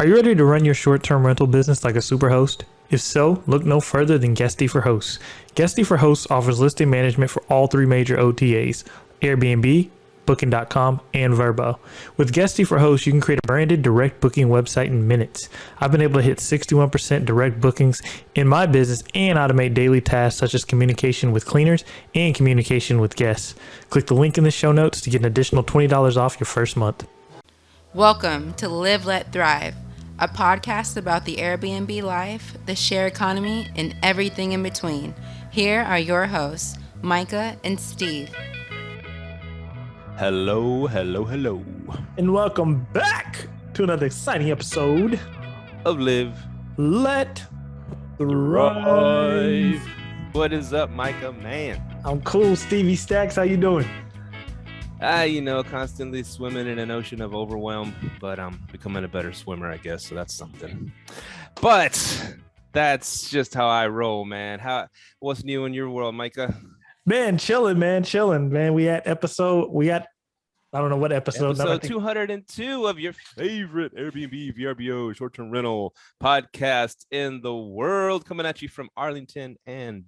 Are you ready to run your short-term rental business like a superhost? If so, look no further than Guesty for Hosts. Guesty for Hosts offers listing management for all three major OTAs, Airbnb, Booking.com, and VRBO. With Guesty for Hosts, you can create a branded direct booking website in minutes. I've been able to hit 61% direct bookings in my business and automate daily tasks such as communication with cleaners and communication with guests. Click the link in the show notes to get an additional $20 off your first month. Welcome to Live, Let, Thrive, a podcast about the Airbnb life, the share economy, and everything in between. Here are your hosts, Micah and Steve. Hello. And welcome back to another exciting episode Of Live, Let Thrive. What is up, Micah, man? I'm cool, Stevie Stacks. How you doing? Constantly swimming in an ocean of overwhelm, but I'm becoming a better swimmer, I guess, so that's something. But that's just how I roll, man. What's new in your world, Micah? Man, chilling, man. I don't know what episode. Episode 202 of your favorite Airbnb, VRBO, short-term rental podcast in the world, coming at you from Arlington and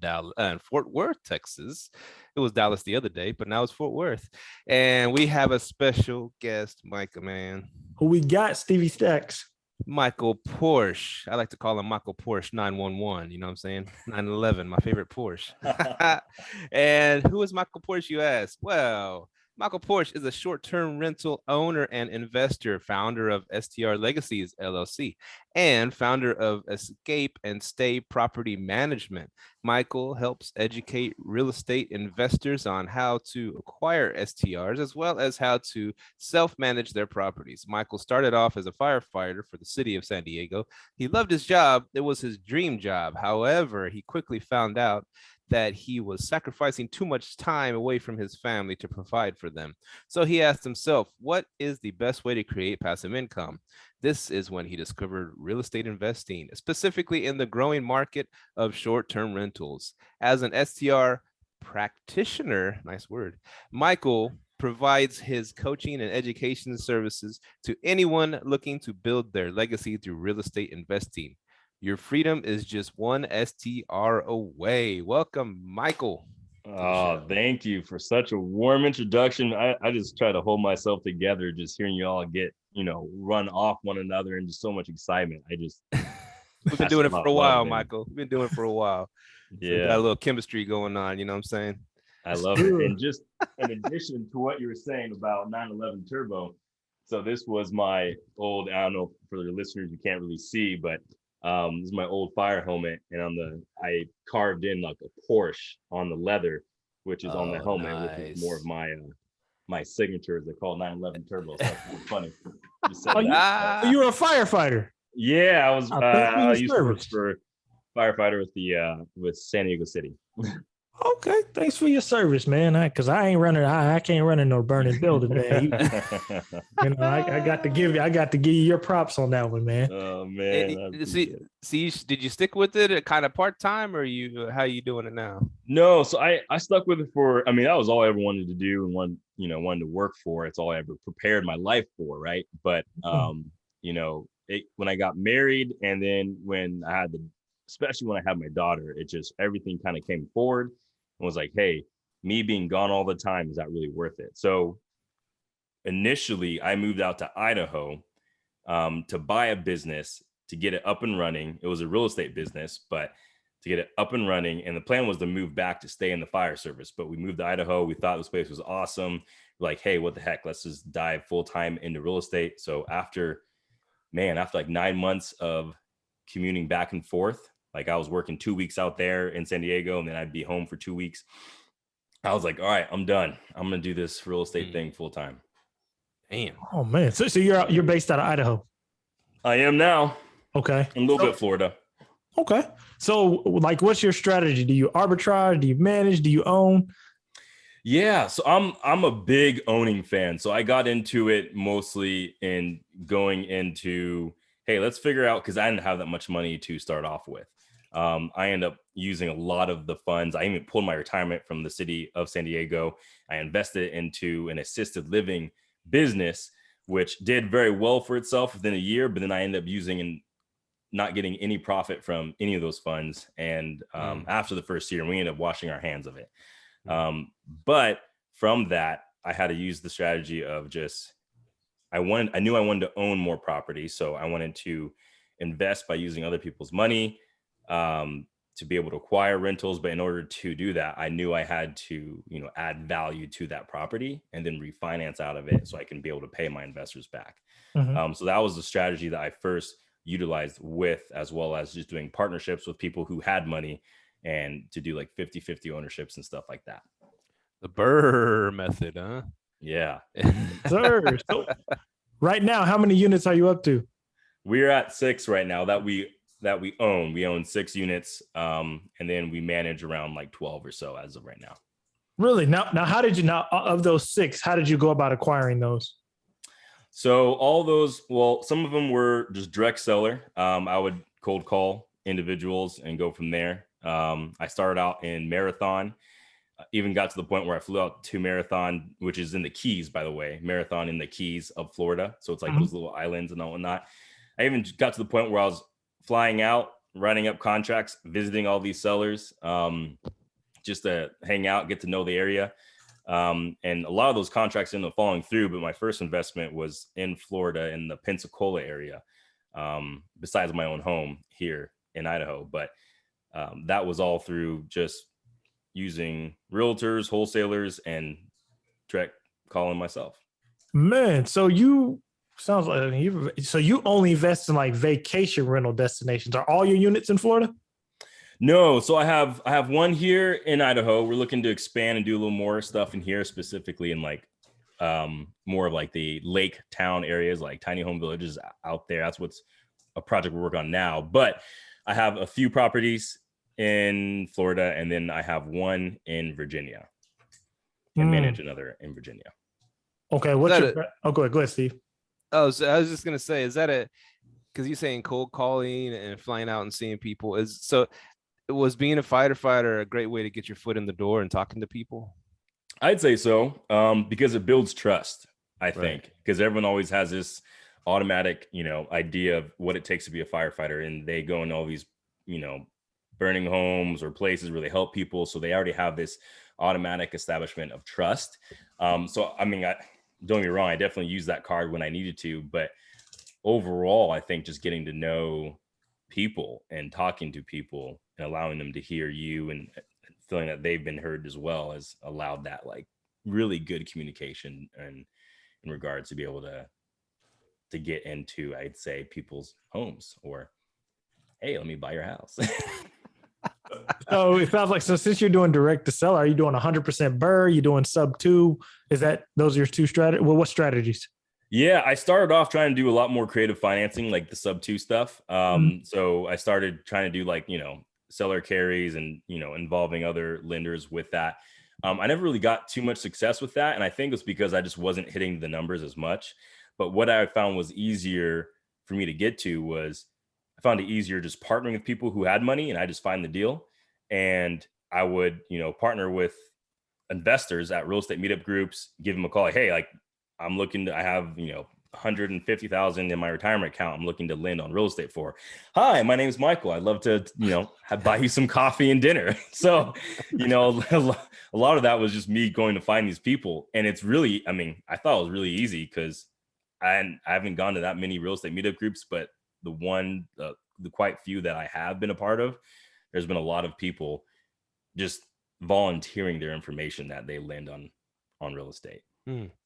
Fort Worth, Texas. It was Dallas the other day, but now it's Fort Worth. And we have a special guest, Micah, man. Who we got, Stevie Stacks? Michael Porche. I like to call him Michael Porche 911. You know what I'm saying? 911, my favorite Porsche. And who is Michael Porche, you ask? Well, Michael Porche is a short-term rental owner and investor, founder of STR Legacies, LLC, and founder of Escape and Stay Property Management. Michael helps educate real estate investors on how to acquire STRs, as well as how to self-manage their properties. Michael started off as a firefighter for the city of San Diego. He loved his job. It was his dream job. However, he quickly found out that he was sacrificing too much time away from his family to provide for them. So he asked himself, what is the best way to create passive income? This is when he discovered real estate investing, specifically in the growing market of short-term rentals. As an STR practitioner, nice word, Michael provides his coaching and education services to anyone looking to build their legacy through real estate investing. Your freedom is just one STR away. Welcome, Michael. Oh, thank you for such a warm introduction. I just try to hold myself together, just hearing you all get, run off one another and just so much excitement. We've been doing it for a while, Michael. We've been doing it for a while. Yeah. So got a little chemistry going on, you know what I'm saying? I love it. And just in addition to what you were saying about 911 Turbo, so this was my old, I don't know, for the listeners, you can't really see, but this is my old fire helmet, and I carved in like a Porche on the leather, which is on the helmet, nice. Which is more of my signature. They call 911 Turbo. So that's really funny. You were a firefighter. Yeah, I was. I used to work service. for Firefighter with San Diego City. Okay, thanks for your service, man. Because I can't run in no burning building, man. I got to give you your props on that one, man. Oh man. See, did you stick with it kind of part-time, or how you doing it now? No, so I stuck with it that was all I ever wanted to do and wanted to work for. It's all I ever prepared my life for, right? But when I got married, and then especially when I had my daughter, it just everything kind of came forward and was like, hey, me being gone all the time, is that really worth it? So initially I moved out to Idaho to buy a business, to get it up and running. It was a real estate business, but to get it up and running. And the plan was to move back to stay in the fire service, but we moved to Idaho. We thought this place was awesome. We're like, hey, what the heck? Let's just dive full time into real estate. So after like 9 months of commuting back and forth, like I was working 2 weeks out there in San Diego, and then I'd be home for 2 weeks. I was like, all right, I'm done. I'm going to do this real estate thing full time. Damn. Oh man. So you're based out of Idaho. I am now. Okay. A little bit Florida. Okay. So like, what's your strategy? Do you arbitrage? Do you manage? Do you own? Yeah. So I'm a big owning fan. So I got into it mostly in going into, hey, let's figure out, because I didn't have that much money to start off with. I ended up using a lot of the funds. I even pulled my retirement from the city of San Diego. I invested into an assisted living business which did very well for itself within a year, but then I ended up using and not getting any profit from any of those funds. And after the first year, we ended up washing our hands of it. But from that, I had to use the strategy of just, I knew I wanted to own more property. So I wanted to invest by using other people's money to be able to acquire rentals. But in order to do that, I knew I had to, add value to that property and then refinance out of it so I can be able to pay my investors back. So that was the strategy that I first utilized with, as well as just doing partnerships with people who had money and to do like 50-50 ownerships and stuff like that. The BRRRR method, huh? Yeah. Sir. So right now, how many units are you up to? We're at 6 right now that we own. We own 6 units, and then we manage around like 12 or so as of right now. Really? Now, how did you, of those 6, how did you go about acquiring those? So all those, well, some of them were just direct seller. I would cold call individuals and go from there. I started out in Marathon, even got to the point where I flew out to Marathon, which is in the Keys, by the way, Marathon in the Keys of Florida. So it's like those little islands and all whatnot. I even got to the point where I was flying out, writing up contracts, visiting all these sellers, just to hang out, get to know the area. And a lot of those contracts ended up falling through, but my first investment was in Florida in the Pensacola area, besides my own home here in Idaho. But that was all through just using realtors, wholesalers, and direct calling myself. Man, so you sounds like you only invest in like vacation rental destinations. Are all your units in Florida? No, so I have one here in Idaho. We're looking to expand and do a little more stuff in here, specifically in like more of like the lake town areas, like tiny home villages out there. That's what's a project we're working on now. But I have a few properties in Florida, and then I have one in Virginia, and manage another in Virginia. Okay, go ahead, Steve. Oh, so I was just gonna say, is that because you're saying cold calling and flying out and seeing people, was being a firefighter a great way to get your foot in the door and talking to people? I'd say so, because it builds trust, I think, because everyone always has this automatic, idea of what it takes to be a firefighter, and they go in all these, burning homes or places where they help people. So they already have this automatic establishment of trust. So, I mean, don't get me wrong, I definitely used that card when I needed to, but overall, I think just getting to know people and talking to people and allowing them to hear you and feeling that they've been heard as well has allowed that like really good communication and in regards to be able to get into, I'd say, people's homes, or, hey, let me buy your house. So it sounds like, since you're doing direct to seller, are you doing 100% BRRRR? You doing sub 2? Those are your 2 strategies? Well, what strategies? Yeah, I started off trying to do a lot more creative financing, like the sub 2 stuff. So I started trying to do like, seller carries and, involving other lenders with that. I never really got too much success with that. And I think it's because I just wasn't hitting the numbers as much. But what I found was easier for me to get to was I found it easier just partnering with people who had money, and I just find the deal. And I would, partner with investors at real estate meetup groups, give them a call, like, hey, like I'm looking to, I have, 150,000 in my retirement account. I'm looking to lend on real estate for. Hi, my name is Michael. I'd love to, buy you some coffee and dinner. So, a lot of that was just me going to find these people. And it's really, I thought it was really easy because I haven't gone to that many real estate meetup groups, but the quite few that I have been a part of, there's been a lot of people just volunteering their information that they lend on real estate.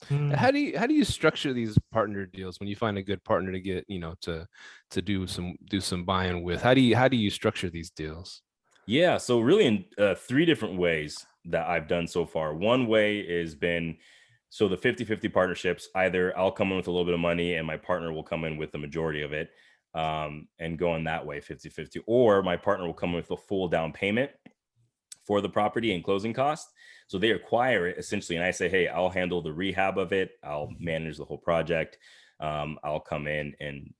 How do you structure these partner deals when you find a good partner to get, to do some buying with? How do you structure these deals? Yeah, so really in 3 different ways that I've done so far. One way has been, so the 50-50 partnerships, either I'll come in with a little bit of money and my partner will come in with the majority of it, and go in that way, 50-50, or my partner will come in with a full down payment for the property and closing costs. So they acquire it essentially. And I say, hey, I'll handle the rehab of it. I'll manage the whole project. I'll come in and,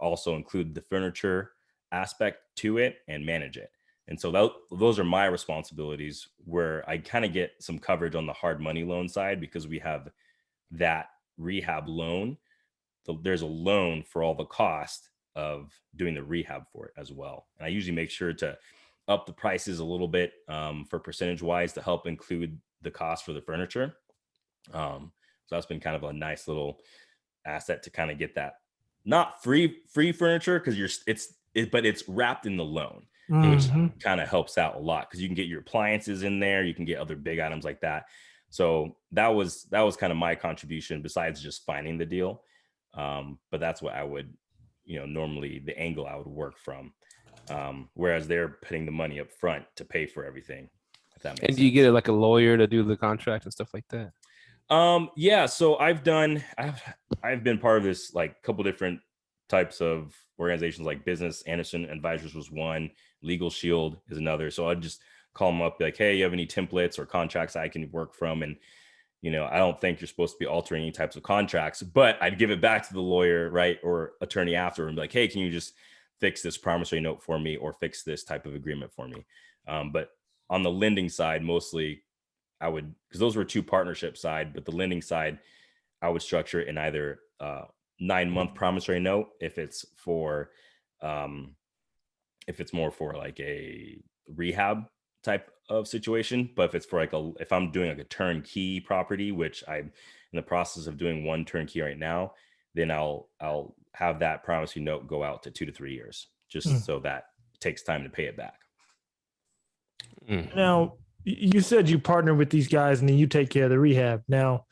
also include the furniture aspect to it and manage it. And so those are my responsibilities, where I kind of get some coverage on the hard money loan side because we have that rehab loan. there's a loan for all the cost of doing the rehab for it as well. And I usually make sure to up the prices a little bit for percentage wise to help include the cost for the furniture. So that's been kind of a nice little asset to kind of get that not free furniture because but it's wrapped in the loan, which kind of helps out a lot because you can get your appliances in there, you can get other big items like that. So that was kind of my contribution besides just finding the deal. But that's what I would, normally the angle I would work from. Whereas they're putting the money up front to pay for everything. If that makes sense. And do you get like a lawyer to do the contract and stuff like that? Yeah. So I've been part of this like couple different types of organizations, like Business Anderson Advisors was one, Legal Shield is another. So I'd just call them up, be like, hey, you have any templates or contracts I can work from? And I don't think you're supposed to be altering any types of contracts, but I'd give it back to the lawyer, right, or attorney after, and be like, hey, can you just fix this promissory note for me or fix this type of agreement for me? But on the lending side, mostly I would, because those were two partnership side, but the lending side, I would structure it in either 9-month promissory note if it's for, if it's more for like a rehab type of situation, but if it's for like if I'm doing like a turnkey property, which I'm in the process of doing one turnkey right now, then I'll have that promissory note go out to 2 to 3 years, just so that it takes time to pay it back. Now, you said you partner with these guys and then you take care of the rehab. Now,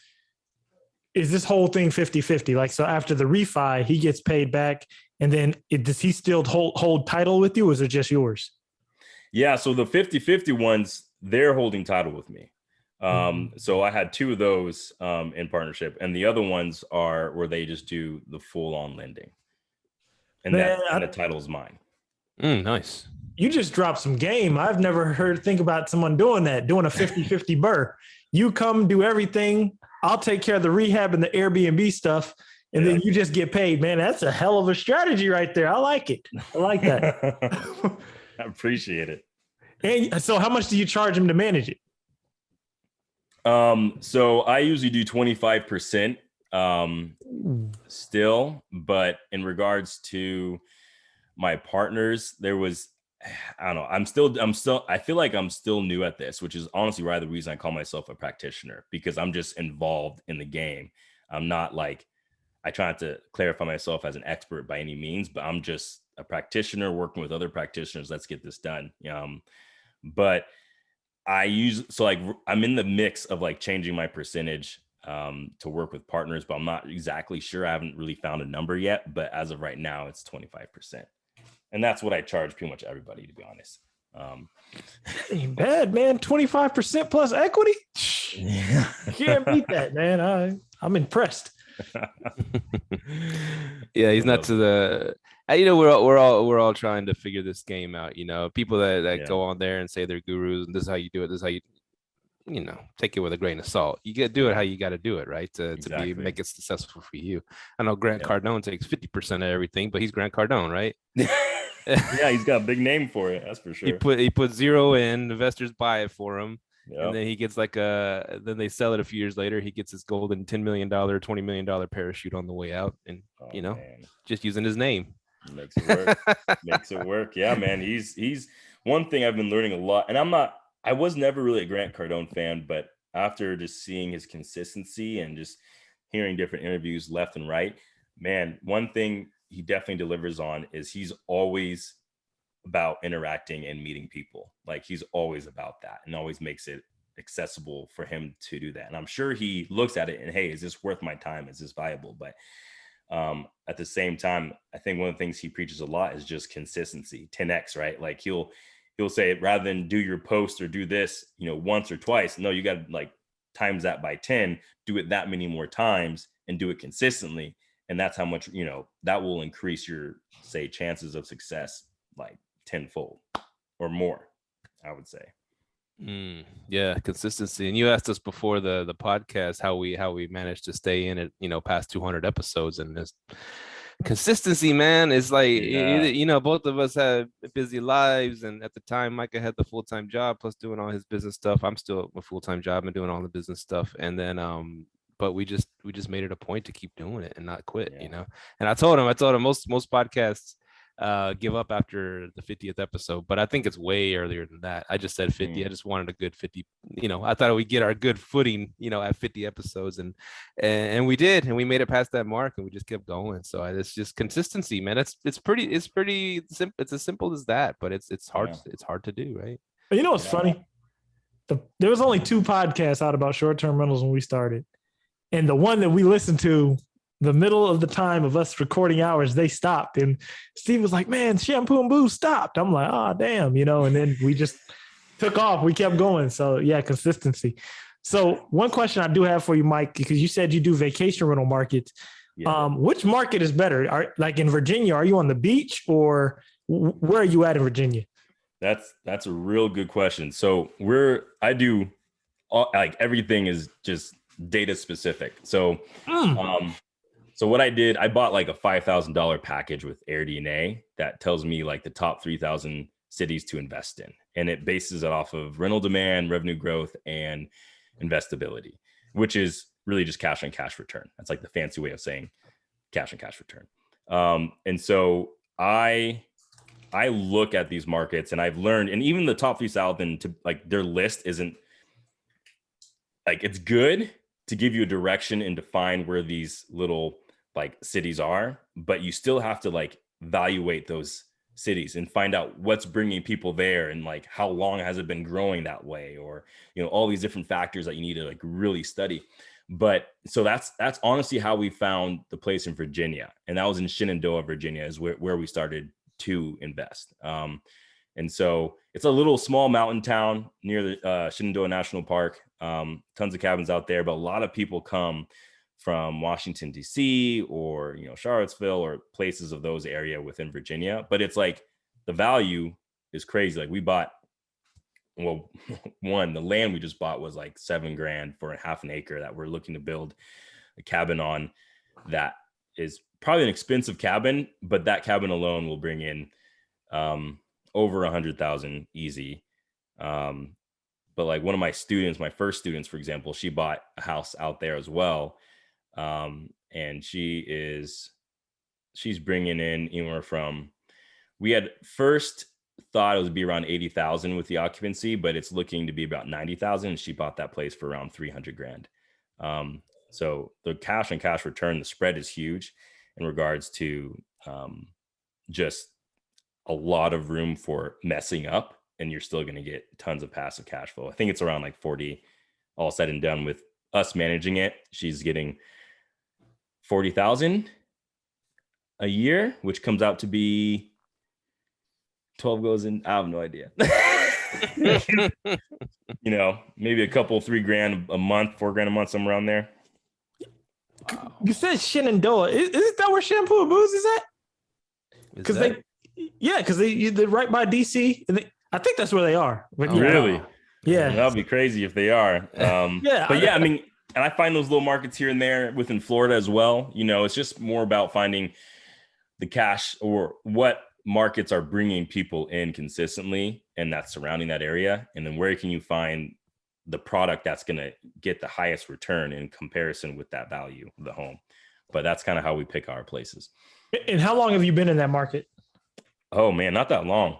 is this whole thing 50-50? Like, so after the refi, he gets paid back, and then does he still hold title with you, or is it just yours? Yeah, so the 50-50 ones, they're holding title with me. So I had 2 of those in partnership, and the other ones are where they just do the full-on lending, and the title is mine. Nice. You just dropped some game. I've never think about someone doing that, doing a 50-50 BRRRR. You come do everything. I'll take care of the rehab and the Airbnb stuff, and then you just get paid. Man, that's a hell of a strategy right there. I like it. I like that. I appreciate it. And so how much do you charge him to manage it? So I usually do 25% still, but in regards to my partners, there was, I don't know, I feel like I'm still new at this, which is honestly why the reason I call myself a practitioner, because I'm just involved in the game. I'm not like, I try not to clarify myself as an expert by any means, but I'm just a practitioner working with other practitioners. Let's get this done. But I'm in the mix of like changing my percentage to work with partners, but I'm not exactly sure. I haven't really found a number yet, but as of right now, it's 25%. And that's what I charge pretty much everybody, to be honest. Ain't bad, man. 25% plus equity. Can't beat that, man. I'm impressed. Yeah, he's not to the. We're all trying to figure this game out. People that go on there and say they're gurus and this is how you do it. This is how you take it with a grain of salt. You got to do it how you got to do it, right? To make it successful for you. I know Grant Cardone takes 50% of everything, but he's Grant Cardone, right? Yeah, he's got a big name for it. That's for sure. He put zero in. Investors buy it for him. Yep. And then he gets then they sell it a few years later. He gets his golden $10 million, $20 million parachute on the way out, and just using his name. Makes it work. Makes it work. Yeah, man. He's one thing I've been learning a lot, and I was never really a Grant Cardone fan, but after just seeing his consistency and just hearing different interviews left and right, man, one thing he definitely delivers on is he's always about interacting and meeting people. Like, he's always about that and always makes it accessible for him to do that. And I'm sure he looks at it and, hey, is this worth my time? Is this viable? But at the same time, I think one of the things he preaches a lot is just consistency, 10x, right? Like he'll say, rather than do your post or do this, once or twice, no, you got to like times that by 10, do it that many more times and do it consistently. And that's how much, that will increase your, say, chances of success like tenfold or more, I would say. Yeah, consistency. And you asked us before the podcast how we managed to stay in it, past 200 episodes, and this consistency, man, is like, both of us have busy lives, and at the time Micah had the full-time job plus doing all his business stuff. I'm still a full-time job and doing all the business stuff, and then but we just made it a point to keep doing it and not quit, you know. And I told him most podcasts give up after the 50th episode, but I think it's way earlier than that. I just said 50. I just wanted a good 50, you know. I thought we'd get our good footing, you know, at 50 episodes, and we did, and we made it past that mark, and we just kept going. So it's just consistency, man. It's pretty simple. It's as simple as that, but it's hard. Yeah. It's hard to do, right? But you know what's funny? There was only 2 podcasts out about short-term rentals when we started, and the one that we listened to, the middle of the time of us recording hours, they stopped. And Steve was like, man, Shampoo and Boo stopped. I'm like, oh, damn, you know, and then we just took off. We kept going. So yeah, consistency. So one question I do have for you, Mike, because you said you do vacation rental markets. Yeah. Which market is better? Like in Virginia, are you on the beach, or where are you at in Virginia? That's a real good question. So I do like everything is just data specific. So, so what I did, I bought like a $5,000 package with AirDNA that tells me like the top 3,000 cities to invest in. And it bases it off of rental demand, revenue growth, and investability, which is really just cash on cash return. That's like the fancy way of saying cash on cash return. And so I look at these markets, and I've learned, and even the top 3,000, to like their list isn't like, it's good to give you a direction and define where these little like cities are, but you still have to like evaluate those cities and find out what's bringing people there, and like how long has it been growing that way, or, you know, all these different factors that you need to like really study. But so that's honestly how we found the place in Virginia, and that was in Shenandoah, Virginia, is where we started to invest. And so it's a little small mountain town near the Shenandoah National Park. Tons of cabins out there, but a lot of people come from Washington, D.C., or, you know, Charlottesville, or places of those area within Virginia. But it's like the value is crazy. Like we bought, well, the land we just bought was like $7,000 for a half an acre that we're looking to build a cabin on. That is probably an expensive cabin, but that cabin alone will bring in over 100,000 easy. But like one of my students, my first students, for example, she bought a house out there as well. And she's bringing in anywhere from, we had first thought it would be around 80,000 with the occupancy, but it's looking to be about 90,000. And she bought that place for around $300,000. So the cash on cash return, the spread is huge in regards to, just a lot of room for messing up, and you're still going to get tons of passive cash flow. I think it's around like 40, all said and done with us managing it. She's getting 40,000 a year, which comes out to be 12 goes in. I have no idea. You know, maybe a couple, $3,000 a month, $4,000 a month, somewhere around there. Wow. You said Shenandoah. Isn't that where Shampoo and Booze is at? Because they're right by DC, and I think that's where they are. Oh, really? Yeah, that'd be crazy if they are. I mean, and I find those little markets here and there within Florida as well. You know, it's just more about finding the cash, or what markets are bringing people in consistently, and that's surrounding that area. And then where can you find the product that's going to get the highest return in comparison with that value of the home. But that's kind of how we pick our places. And how long have you been in that market? Oh man, not that long.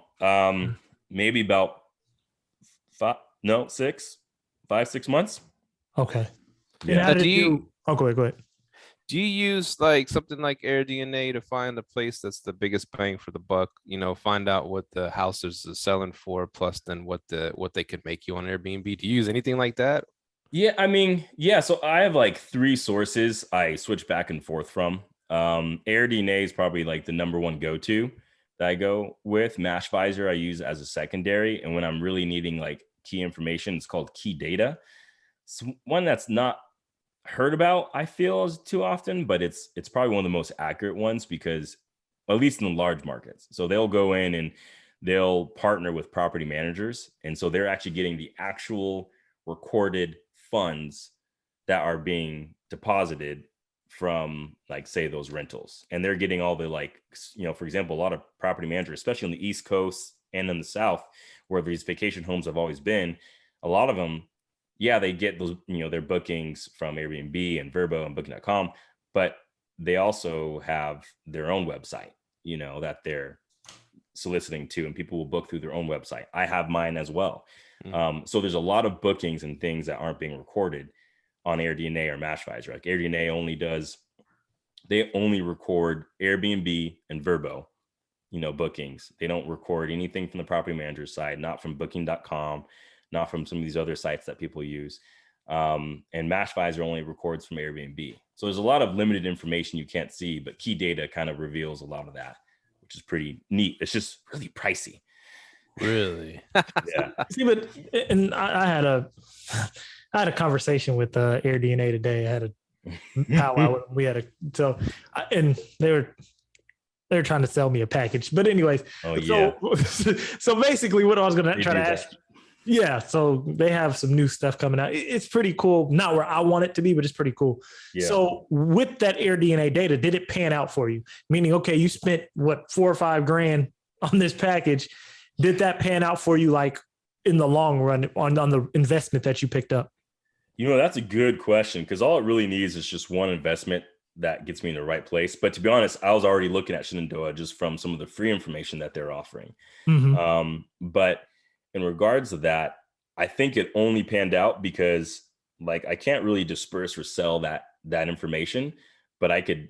Maybe about 5-6 months. Okay. Yeah. Go ahead. Do you use like something like AirDNA to find the place that's the biggest bang for the buck? You know, find out what the houses are selling for, plus then what they could make you on Airbnb. Do you use anything like that? Yeah, I mean, yeah. So I have like 3 sources I switch back and forth from. AirDNA is probably like the number one go-to that I go with. Mashvisor I use as a secondary, and when I'm really needing like key information, it's called Key Data. It's one that's not heard about, I feel, as too often, but it's probably one of the most accurate ones, because at least in the large markets. So they'll go in and they'll partner with property managers, and so they're actually getting the actual recorded funds that are being deposited from, like, say, those rentals, and they're getting all the, like, you know, for example, a lot of property managers, especially on the East Coast and in the South, where these vacation homes have always been, a lot of them, yeah, they get those, their bookings from Airbnb and VRBO and booking.com, but they also have their own website, that they're soliciting to, and people will book through their own website. I have mine as well. So there's a lot of bookings and things that aren't being recorded on AirDNA or Mashvisor. Like AirDNA they only record Airbnb and VRBO, bookings. They don't record anything from the property manager's side, not from booking.com, not from some of these other sites that people use. And Mashvisor only records from Airbnb. So there's a lot of limited information you can't see, but key data kind of reveals a lot of that, which is pretty neat. It's just really pricey. Really? Yeah. See, but and I had a conversation with AirDNA today. I had a powwow. And they were trying to sell me a package. But anyways, so basically what I was going to try to ask. Yeah, so they have some new stuff coming out. It's pretty cool. Not where I want it to be, but it's pretty cool. Yeah. So with that AirDNA data, did it pan out for you? Meaning, okay, you spent $4 or $5 grand on this package. Did that pan out for you, like in the long run on the investment that you picked up? That's a good question, because all it really needs is just one investment that gets me in the right place. But to be honest, I was already looking at Shenandoah just from some of the free information that they're offering. But in regards to that, I think it only panned out because I can't really disperse or sell that information, but I could,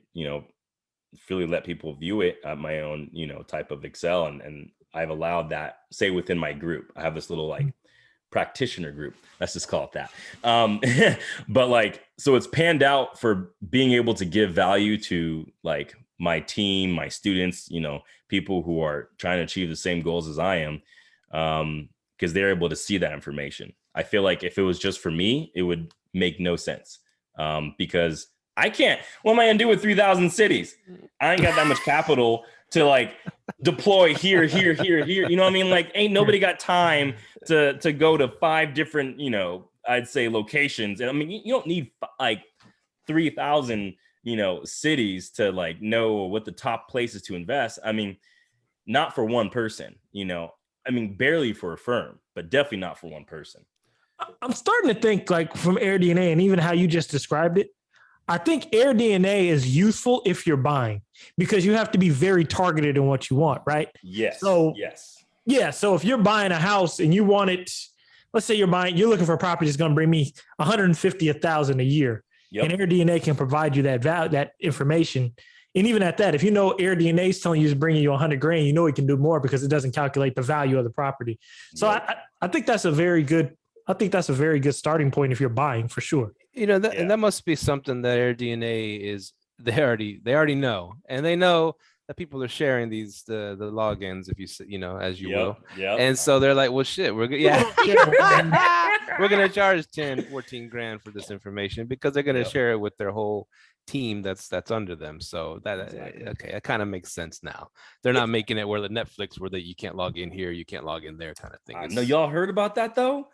freely let people view it at my own, type of Excel. And I've allowed that, say, within my group. I have this little practitioner group. Let's just call it that. But so it's panned out for being able to give value to my team, my students, people who are trying to achieve the same goals as I am. Because they're able to see that information. I feel like if it was just for me, it would make no sense. Because I can't, what am I gonna do with 3,000 cities? I ain't got that much capital to deploy here. You know what I mean? Ain't nobody got time to go to 5 different, I'd say locations. And I mean, you don't need 3,000, cities to know what the top places to invest. I mean, not for one person, I mean, barely for a firm, but definitely not for one person. I'm starting to think from AirDNA and even how you just described it, I think AirDNA is useful if you're buying, because you have to be very targeted in what you want, right? Yes. So, yes. Yeah. So if you're buying a house and you want it, let's say you're looking for a property that's going to bring me 150,000 a year. Yep. And AirDNA can provide you that information. And even at that, if AirDNA is telling you to bring you 100 grand, it can do more because it doesn't calculate the value of the property. So yep. I think that's a very good starting point if you're buying, for sure. And that must be something that AirDNA is. They already know, and they know that people are sharing the logins, if as you will. Yeah. And so they're like, well, shit, we're good. Yeah. We're going to charge 10, 14 grand for this information because they're going to share it with their whole team that's under them. So that kind of makes sense now. They're not making it where the Netflix where you can't log in here, you can't log in there kind of thing. No, y'all heard about that though?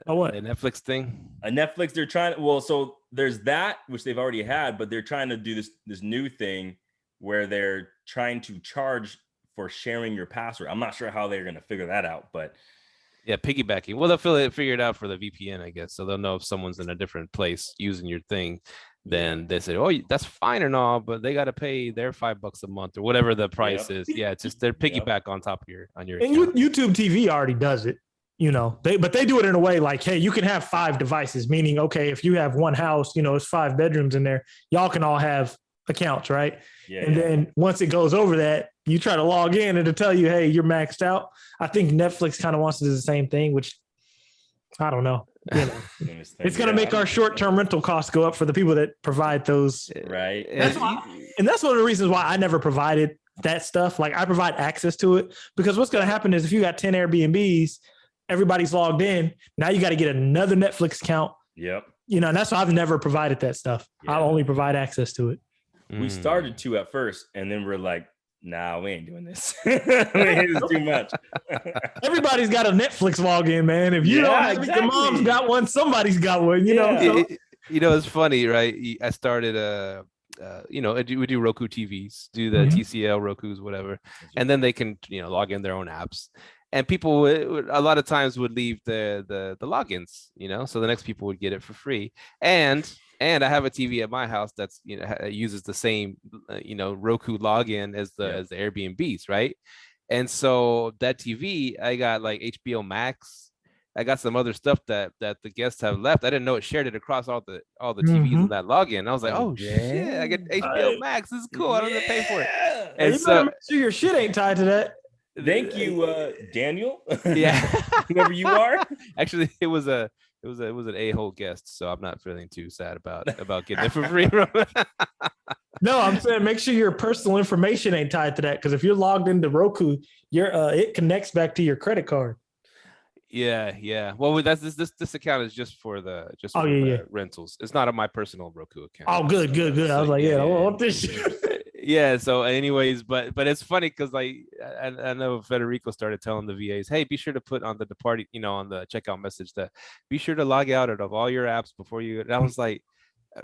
What? A Netflix thing? A Netflix, they're trying. Well, so there's that which they've already had, but they're trying to do this new thing where they're trying to charge for sharing your password. I'm not sure how they're going to figure that out, but yeah, piggybacking. Well, they'll figure it out for the VPN, I guess. So they'll know if someone's in a different place using your thing. Then they say, oh, that's fine and all, but they got to pay their $5 a month or whatever the price is. Yeah, it's just their piggyback on top of your And account. YouTube TV already does it, but they do it in a way hey, you can have 5 devices, meaning, okay, if you have one house, it's 5 bedrooms in there, y'all can all have accounts, right? Then once it goes over that, you try to log in and it'll tell you, hey, you're maxed out. I think Netflix kind of wants to do the same thing, which I don't know. It's going to make our short-term rental costs go up for the people that provide those. Right. That's one of the reasons why I never provided that stuff. I provide access to it because what's going to happen is if you got 10 Airbnbs, everybody's logged in. Now you got to get another Netflix account. Yep. And that's why I've never provided that stuff. I only provide access to it. We started to at first, and then we're like, nah, we ain't doing this. It's too much. Everybody's got a Netflix login, man. If you don't have your mom's got one, somebody's got one, you know. So. It's funny, right? I started we do Roku TVs, do the TCL Rokus, whatever. And then they can, log in their own apps. and people would a lot of times would leave the logins, so the next people would get it for free. And I have a TV at my house that's uses the same Roku login as the Airbnbs, right? And so that TV, I got like HBO Max. I got some other stuff that the guests have left. I didn't know it shared it across all the TVs in that login. I was like, oh shit, I get HBO Max. This is cool. I don't have to pay for it. And you better make sure your shit ain't tied to that. Thank you, Daniel. Yeah, whoever you are. Actually, it was an a-hole guest, so I'm not feeling too sad about getting it for free. No, I'm saying make sure your personal information ain't tied to that, because if you're logged into Roku, it connects back to your credit card. Yeah. Well, that's this account is just for the rentals. It's not on my personal Roku account. Oh, good. I was like, I want this shit. Yeah. So, anyways, but it's funny because like I know Federico started telling the VAs, hey, be sure to put on the departing, on the checkout message that be sure to log out of all your apps before you. And I was like,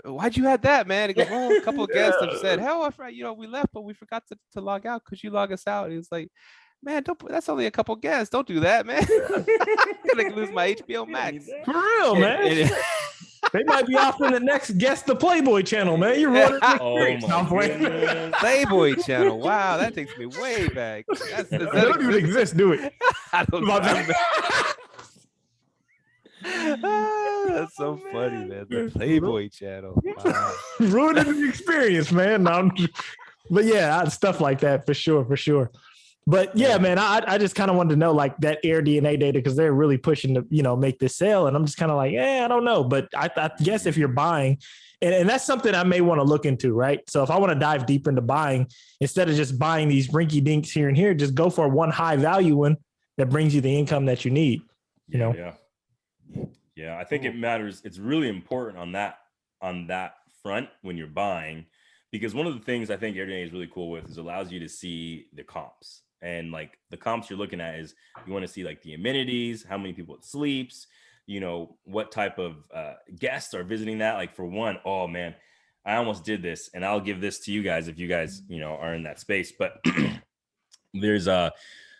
why'd you add that, man? He goes, well, a couple of guests have said, hell, we left, but we forgot to log out. Could you log us out? He was like, man, that's only a couple guests. Don't do that, man. I'm gonna lose my HBO Max. For real, man. They might be offering the next guest the Playboy channel, man. You're running Playboy channel. Wow, that takes me way back. That don't even exist, do it? I don't know. That's so funny, man. The Playboy channel. Wow. Ruining the experience, man. But yeah, stuff like that for sure. But yeah, man, I just kind of wanted to know like that AirDNA data, because they're really pushing to, make this sale. And I'm just kind of like, I don't know. But I guess if you're buying, and that's something I may want to look into, right? So if I want to dive deeper into buying, instead of just buying these rinky dinks here and here, just go for one high value one that brings you the income that you need, Yeah. I think it matters. It's really important on that front when you're buying, because one of the things I think AirDNA is really cool with is it allows you to see the comps. And like the comps you're looking at is you want to see like the amenities, how many people it sleeps, what type of guests are visiting that. Like for one, oh man, I almost did this, and I'll give this to you guys if you guys, are in that space. But there's a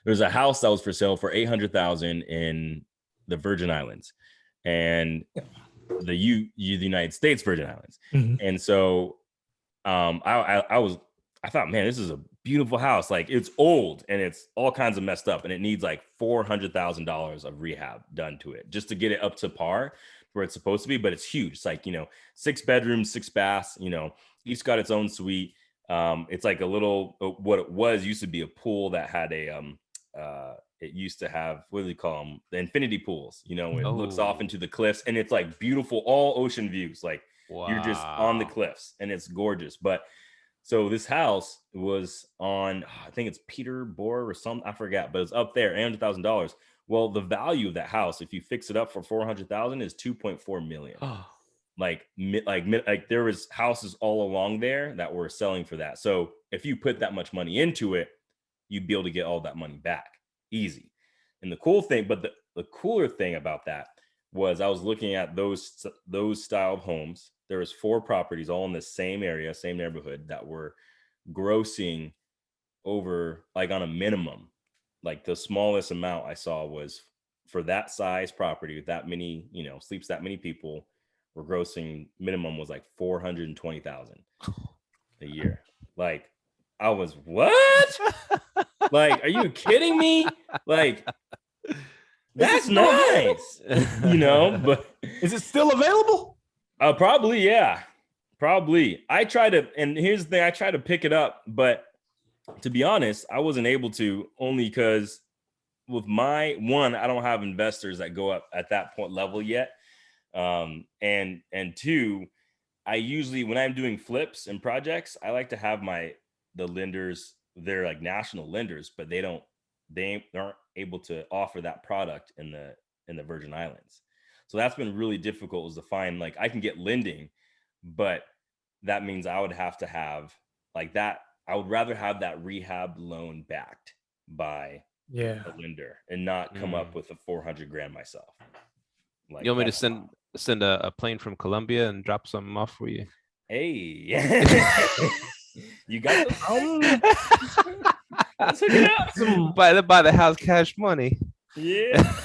house that was for sale for $800,000 in the Virgin Islands, and the United States Virgin Islands. Mm-hmm. And so I thought, man, this is a beautiful house. Like it's old and it's all kinds of messed up, and it needs like $400,000 of rehab done to it just to get it up to par where it's supposed to be. But it's huge. It's like, 6 bedrooms, 6 baths, each got its own suite. It's like a little, what it was used to be a pool that had it used to have, what do they call them? The infinity pools, it looks off into the cliffs, and it's like beautiful, all ocean views. Like you're just on the cliffs, and it's gorgeous. But so this house was on, I think it's Peterborough or something, I forgot, but it's up there, $800,000. Well, the value of that house, if you fix it up for $400,000, is $2.4 million. Oh. Like there was houses all along there that were selling for that. So if you put that much money into it, you'd be able to get all that money back easy. And the cool thing, but the cooler thing about that was I was looking at those style of homes. There was 4 properties all in the same area, same neighborhood, that were grossing over, like on a minimum, like the smallest amount I saw was for that size property with that many, sleeps that many people, were grossing minimum was like $420,000 a year. Like I was, what? Like, are you kidding me? Like, that's nice, but is it still available? Probably, yeah. Probably. And here's the thing, I tried to pick it up, but to be honest, I wasn't able to, only because with I don't have investors that go up at that point level yet. And 2, I usually, when I'm doing flips and projects, I like to have the lenders, they're like national lenders, but they aren't able to offer that product in the Virgin Islands. So that's been really difficult, is to find, like, I can get lending, but that means I would have to have like that. I would rather have that rehab loan backed by a lender and not come up with a $400,000 myself. Like, you want me to send a plane from Colombia and drop something off for you? Hey, you got Let's hook it up. Buy the house cash money. Yeah.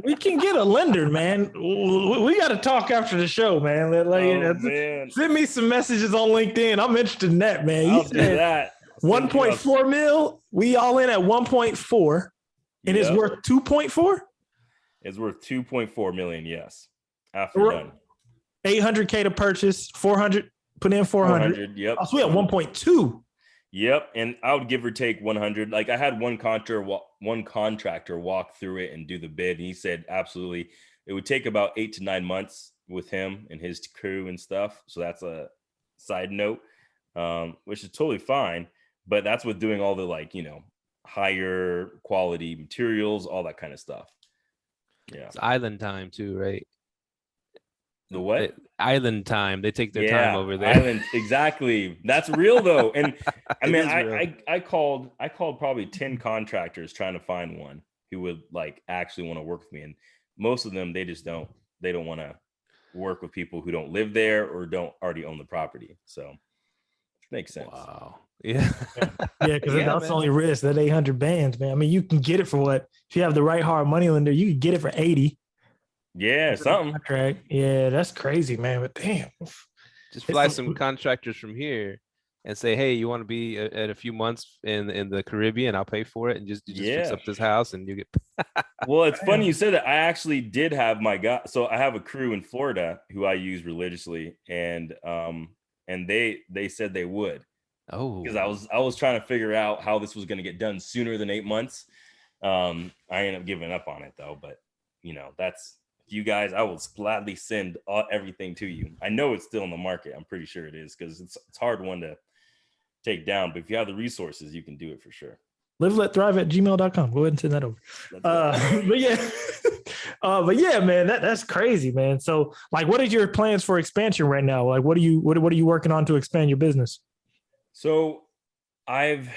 We can get a lender, man. We got to talk after the show, man. Man. Send me some messages on LinkedIn. I'm interested in that, man. I'll do that. 1.4 mil. We all in at 1.4, and it's worth 2.4. It's worth 2.4 million. Yes, after done. 800K to purchase. 400. Put in 400. Yep. Oh, so we have 1.2. Yep, and I would give or take 100. Like I had one contractor walk through it and do the bid, and he said absolutely it would take about 8 to 9 months with him and his crew and stuff. So that's a side note, which is totally fine. But that's with doing all the higher quality materials, all that kind of stuff. Yeah, it's island time too, right? The what? Island time. They take their time over there. Island, exactly. That's real though. And I mean, I called probably 10 contractors trying to find one who would actually want to work with me. And most of them, they don't want to work with people who don't live there or don't already own the property. So makes sense. Wow. Yeah. Because that's the only risk, that 800 bands, man. I mean, you can get it for what? If you have the right hard money lender, you can get it for 80. Yeah, something. Contract. Yeah, that's crazy, man. But damn. Just fly some contractors from here and say, hey, you want to be at a few months in the Caribbean? I'll pay for it, and just fix up this house and you get. Well, it's funny you said that. I actually did have my guy. So I have a crew in Florida who I use religiously, and they said they would. Oh, because I was trying to figure out how this was going to get done sooner than 8 months. I ended up giving up on it though, but that's. You guys, I will gladly send everything to you. I know it's still in the market. I'm pretty sure it is because it's hard one to take down. But if you have the resources, you can do it for sure. liveletthrive@gmail.com. Go ahead and send that over. But yeah, man, that's crazy, man. So what are your plans for expansion right now? What are you working on to expand your business? So I've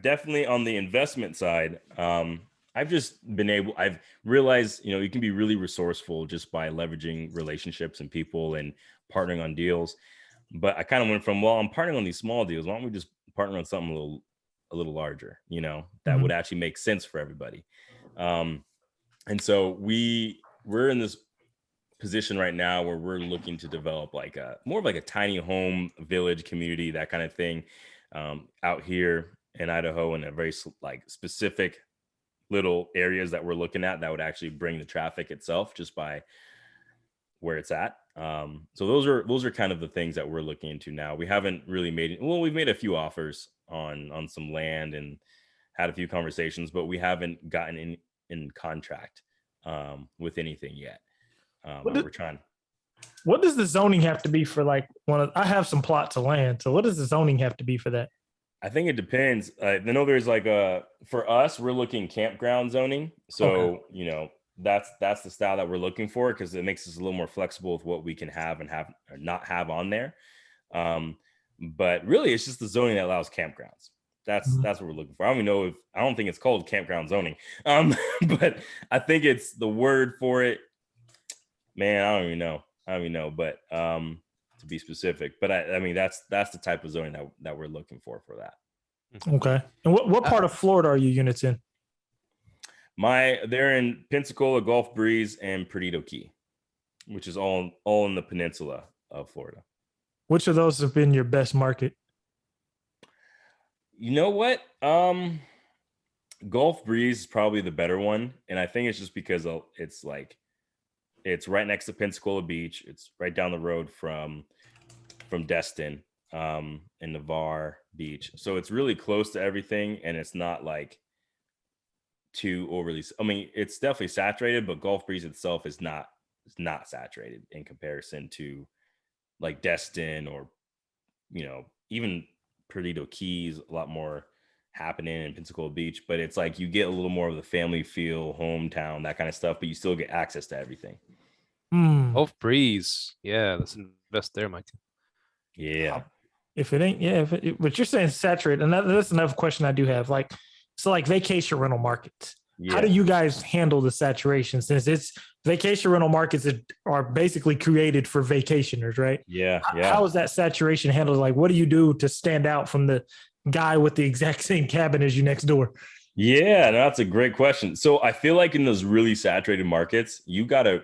definitely on the investment side, I've realized, you can be really resourceful just by leveraging relationships and people and partnering on deals. But I kind of went from, I'm partnering on these small deals. Why don't we just partner on something a little larger, that would actually make sense for everybody. And so we're in this position right now where we're looking to develop more of a tiny home village community, that kind of thing, out here in Idaho, in a very specific little areas that we're looking at that would actually bring the traffic itself just by where it's at. So those are kind of the things that we're looking into now. We haven't really we've made a few offers on some land and had a few conversations, but we haven't gotten in contract with anything yet. We're trying. What does the zoning have to be for I have some plots of land. So what does the zoning have to be for that? I think it depends. I know there's for us, we're looking campground zoning. So, that's the style that we're looking for because it makes us a little more flexible with what we can have and have or not have on there. But really, it's just the zoning that allows campgrounds. That's what we're looking for. I don't think it's called campground zoning. But I think it's the word for it. Man, I don't even know. But to be specific, but I mean that's the type of zoning that we're looking for that. Okay. And what part of Florida are your units in? They're in Pensacola, Gulf Breeze, and Perdido Key, which is all in the peninsula of Florida. Which of those have been your best market? You know what? Gulf Breeze is probably the better one, and I think it's just because it's right next to Pensacola Beach. It's right down the road from Destin and Navarre Beach. So it's really close to everything, and it's not too overly. I mean, it's definitely saturated, but Gulf Breeze itself is not saturated in comparison to Destin or even Perdido Keys. A lot more happening in Pensacola Beach, but it's you get a little more of the family feel, hometown, that kind of stuff, but you still get access to everything. Gulf Breeze, yeah, let's invest there, Mike. Yeah, if it ain't, but you're saying saturated, and that's another question I do have. Vacation rental markets. Yeah. How do you guys handle the saturation, since it's vacation rental markets that are basically created for vacationers, right? Yeah. How is that saturation handled? What do you do to stand out from the guy with the exact same cabin as you next door? Yeah, that's a great question. So I feel like in those really saturated markets, you got to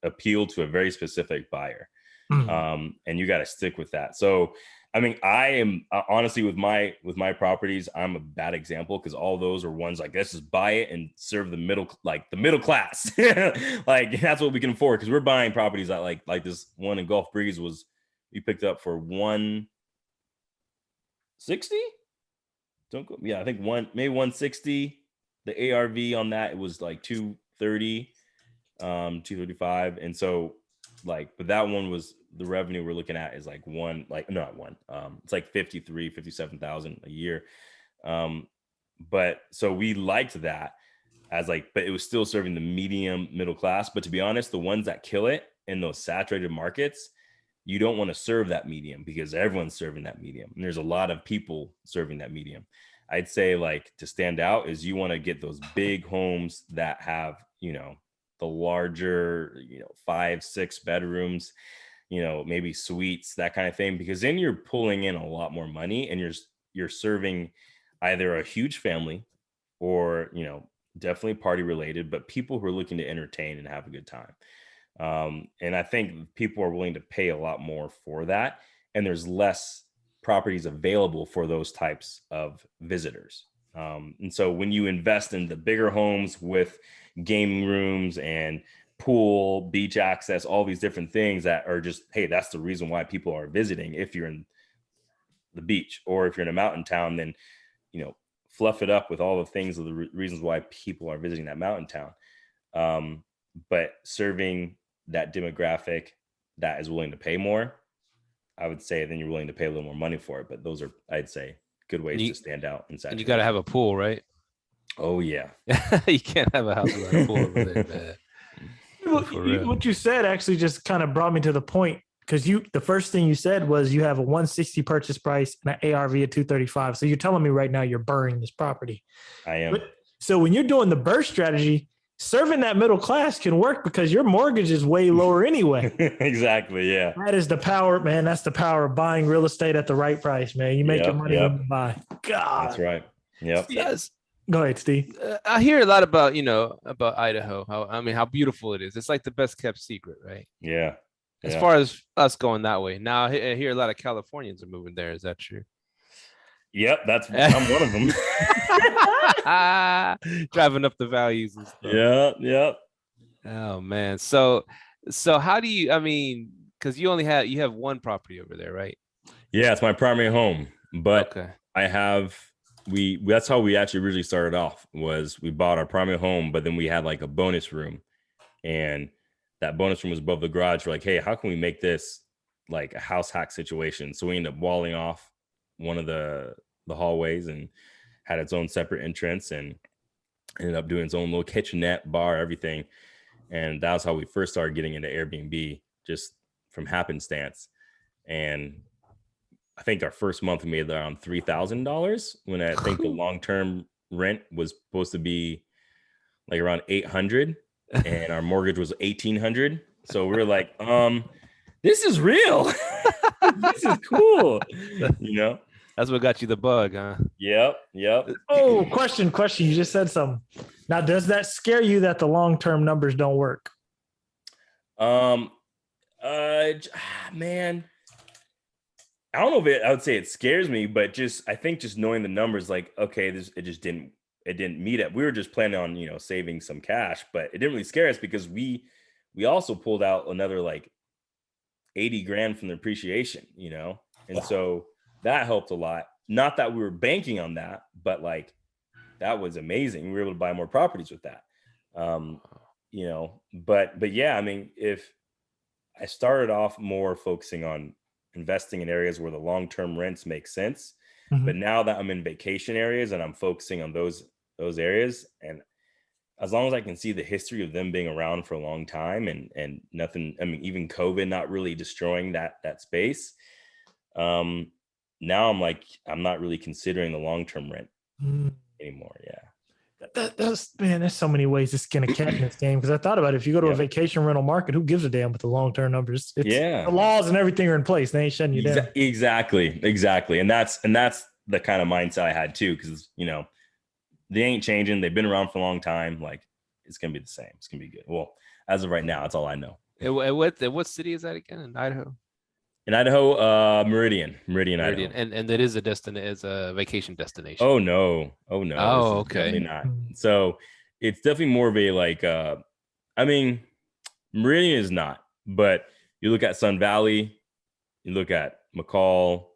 appeal to a very specific buyer, and you got to stick with that. So, I mean, I am honestly with my properties, I'm a bad example because all those are ones like let's just buy it and serve the middle class. Like that's what we can afford because we're buying properties that like this one in Gulf Breeze we picked up for 160. Don't go. Yeah, I think maybe 160. The ARV on that, it was like 230, 235. And so but that one was the revenue we're looking at is like it's like 57,000 a year. But so we liked that but it was still serving the medium middle class. But to be honest, the ones that kill it in those saturated markets, you don't want to serve that medium because everyone's serving that medium. And there's a lot of people serving that medium. I'd say to stand out is you want to get those big homes that have, the larger, 5-6 bedrooms, maybe suites, that kind of thing, because then you're pulling in a lot more money and you're serving either a huge family or, definitely party related, but people who are looking to entertain and have a good time. And I think people are willing to pay a lot more for that. And there's less properties available for those types of visitors. And so when you invest in the bigger homes with gaming rooms and pool, beach access, all these different things that are just, hey, that's the reason why people are visiting. If you're in the beach or if you're in a mountain town, then, fluff it up with all the things of the reasons why people are visiting that mountain town. But serving that demographic that is willing to pay more, I would say then you're willing to pay a little more money for it. But those are, I'd say, good ways to stand out inside. And you got to have a pool, right? Oh yeah. You can't have a house without a pool over there, man. What you said actually just kind of brought me to the point, because the first thing you said was you have a 160 purchase price and an ARV at 235. So you're telling me right now you're burring this property. I am. So when you're doing the BRRRR strategy, serving that middle class can work because your mortgage is way lower anyway. Exactly. Yeah. That is the power, man. That's the power of buying real estate at the right price, man. You make your money when you buy. God. That's right. Yep. Yes. Go ahead, Steve. I hear a lot about, about Idaho. How beautiful it is. It's like the best kept secret, right? Yeah. As far as us going that way. Now I hear a lot of Californians are moving there. Is that true? Yep, I'm one of them. Driving up the values and stuff. Yeah. Oh man. So how do you, because you have one property over there, right? Yeah, it's my primary home. But okay. That's how we actually originally started off, was we bought our primary home, but then we had like a bonus room, and that bonus room was above the garage. We're like, hey, how can we make this like a house hack situation? So we ended up walling off one of the hallways and had its own separate entrance, and ended up doing its own little kitchenette, bar, everything. And that was how we first started getting into Airbnb, just from happenstance. And I think our first month we made around $3,000, when I think the long-term rent was supposed to be like around $800, and our mortgage was $1,800. So we were like, this is real. This is cool. That's what got you the bug, huh? Yep. Oh, question. You just said something. Now, does that scare you that the long-term numbers don't work? Man, I don't know if I would say it scares me, but I think just knowing the numbers, like, okay, it didn't meet it. We were just planning on, saving some cash, but it didn't really scare us because we also pulled out another like 80 grand from the appreciation, and so that helped a lot. Not that we were banking on that, but like that was amazing. We were able to buy more properties with that. But yeah, if I started off more focusing on investing in areas where the long-term rents make sense, but now that I'm in vacation areas and I'm focusing on those areas, and as long as I can see the history of them being around for a long time and nothing, even COVID not really destroying that space. Now I'm like, I'm not really considering the long-term rent anymore. Yeah. There's so many ways to skin a cat in this game. Because I thought about it. If you go to a vacation rental market, who gives a damn with the long-term numbers? The laws and everything are in place. They ain't shutting you down. Exactly. And that's the kind of mindset I had too, because they ain't changing. They've been around for a long time. Like, it's gonna be the same. It's gonna be good. Well, as of right now, that's all I know. What city is that again? In Idaho? In Idaho, Meridian, Idaho. And that is a vacation destination. Oh no. Oh, okay. Definitely not. So it's definitely more of a like I mean, Meridian is not, but you look at Sun Valley, you look at McCall,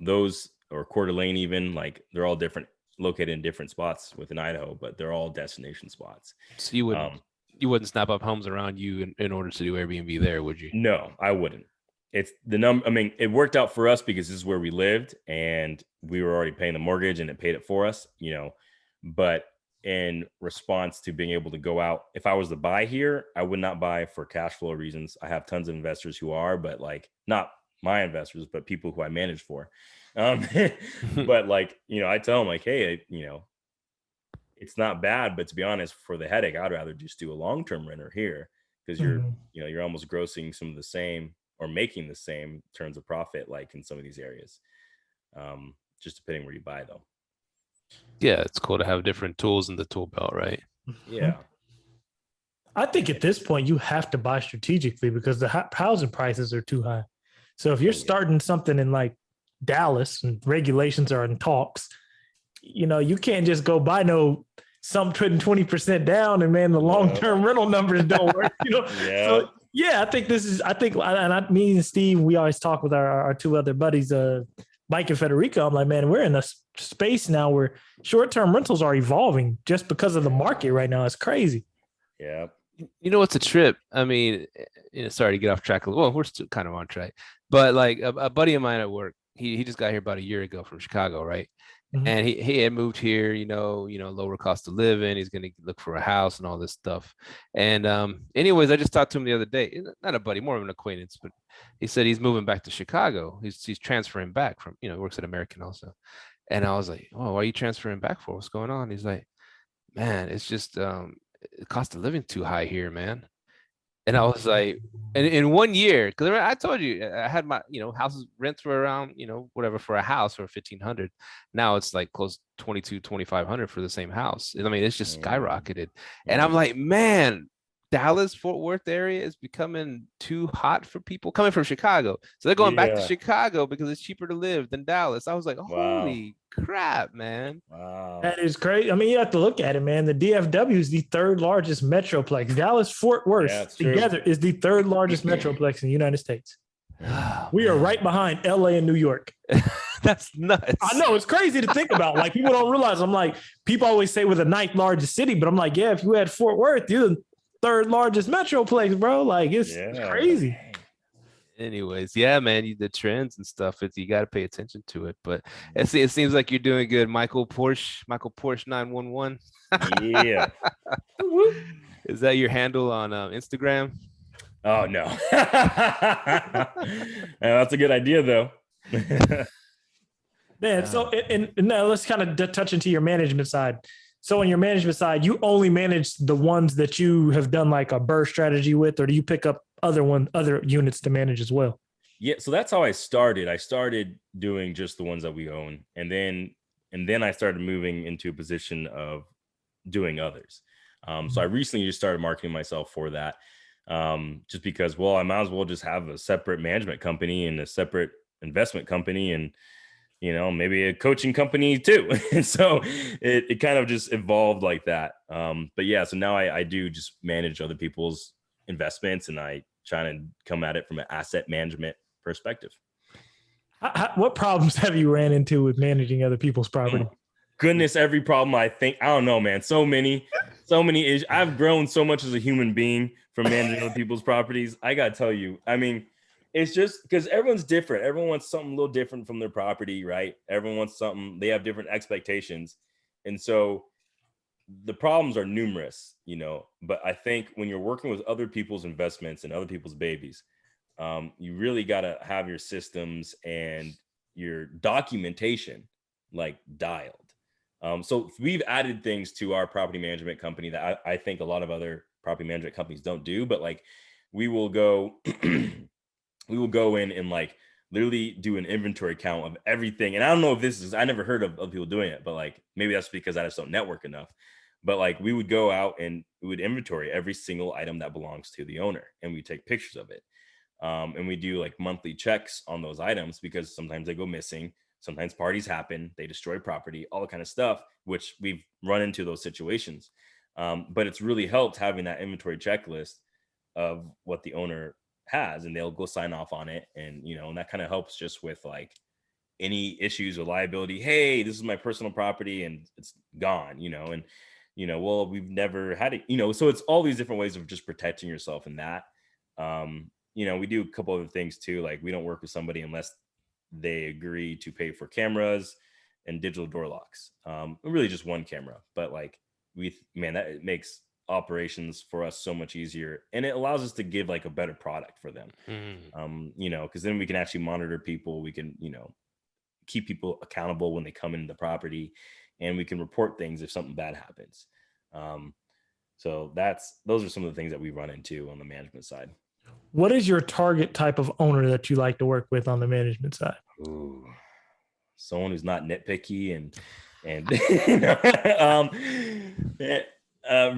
those, or Coeur d'Alene, even, like, they're all different, located in different spots within Idaho, but they're all destination spots. So you wouldn't snap up homes around you in order to do Airbnb there, would you? No, I wouldn't. It's the number. I mean, it worked out for us because this is where we lived and we were already paying the mortgage and it paid it for us, but in response to being able to go out, if I was to buy here, I would not buy for cash flow reasons. I have tons of investors who are, but like, not my investors, but people who I manage for. But like, I tell them like, hey, it's not bad, but to be honest, for the headache, I'd rather just do a long-term renter here, because you're almost grossing some of the same, or making the same terms of profit, like in some of these areas. Just depending where you buy, though. Yeah, it's cool to have different tools in the tool belt, right? Yeah. I think at this point you have to buy strategically because the housing prices are too high. So if you're starting something in like Dallas and regulations are in talks, you can't just go buy some putting 20% down and man, the long-term rental numbers don't work. Yeah. So yeah, me and Steve, we always talk with our two other buddies, Mike and Federico. I'm like, man, we're in a space now where short-term rentals are evolving just because of the market right now. It's crazy. Yeah. It's a trip. I mean, sorry to get off track a little. Well, we're still kind of on track, but like a buddy of mine at work, he just got here about a year ago from Chicago, right? Mm-hmm. And he had moved here, lower cost of living. He's going to look for a house and all this stuff. And anyways, I just talked to him the other day. Not a buddy, more of an acquaintance, but he said he's moving back to Chicago. He's transferring back from, works at American also. And I was like, oh, why are you transferring back for? What's going on? He's like, man, it's just the cost of living too high here, man. And I was like, and in 1 year, because I told you, I had my, houses rents were around, whatever for a house for 1,500. Now it's like close to 2,500 for the same house. I mean, it's just skyrocketed. And I'm like, man, Dallas, Fort Worth area is becoming too hot for people coming from Chicago. So they're going back to Chicago because it's cheaper to live than Dallas. I was like, holy crap, man. Wow. That is crazy. I mean, you have to look at it, man. The DFW is the third largest metroplex. Dallas, Fort Worth together is the third largest metroplex in the United States. We are right behind LA and New York. That's nuts. I know, it's crazy to think about. Like, people don't realize. I'm like, people always say we're the ninth largest city, but I'm like, yeah, if you had Fort Worth, you're the third largest metroplex, bro. Like, it's crazy. Anyways, yeah, man, the trends and stuff, you got to pay attention to it. But it seems like you're doing good. Michael Porche 911. Yeah. Is that your handle on Instagram? Oh, no. That's a good idea, though. Man, so and now let's kind of touch into your management side. So on your management side, you only manage the ones that you have done like a BRRRR strategy with, or do you pick up other units to manage as well? Yeah, so that's how I started. I started doing just the ones that we own, and then I started moving into a position of doing others. So I recently just started marketing myself for that, just because, well, I might as well just have a separate management company and a separate investment company, and maybe a coaching company too. And so it kind of just evolved like that. But yeah, so now I do just manage other people's investments, and I try to come at it from an asset management perspective. What problems have you ran into with managing other people's property? Goodness, every problem. I don't know, man. So many issues. I've grown so much as a human being from managing other people's properties. I got to tell you, I mean, it's just because everyone's different. Everyone wants something a little different from their property, right? Everyone wants something. They have different expectations. And so the problems are numerous, but I think when you're working with other people's investments and other people's babies, you really got to have your systems and your documentation like dialed. So we've added things to our property management company that I think a lot of other property management companies don't do, but like we will go in and like literally do an inventory count of everything. And I don't know if I never heard of people doing it, but like maybe that's because I just don't network enough. But like we would go out and we would inventory every single item that belongs to the owner, and we take pictures of it. And we do like monthly checks on those items because sometimes they go missing, sometimes parties happen, they destroy property, all that kind of stuff, which we've run into those situations. But it's really helped having that inventory checklist of what the owner has, and they'll go sign off on it. And, and that kind of helps just with like any issues or liability. Hey, this is my personal property and it's gone, and, well, we've never had it, so it's all these different ways of just protecting yourself in that. We do a couple other things too. Like we don't work with somebody unless they agree to pay for cameras and digital door locks. Really just one camera, but like that it makes operations for us so much easier, and it allows us to give like a better product for them. Because then we can actually monitor people. We can, keep people accountable when they come into the property, and we can report things if something bad happens. So those are some of the things that we run into on the management side. What is your target type of owner that you like to work with on the management side? Ooh, someone who's not nitpicky and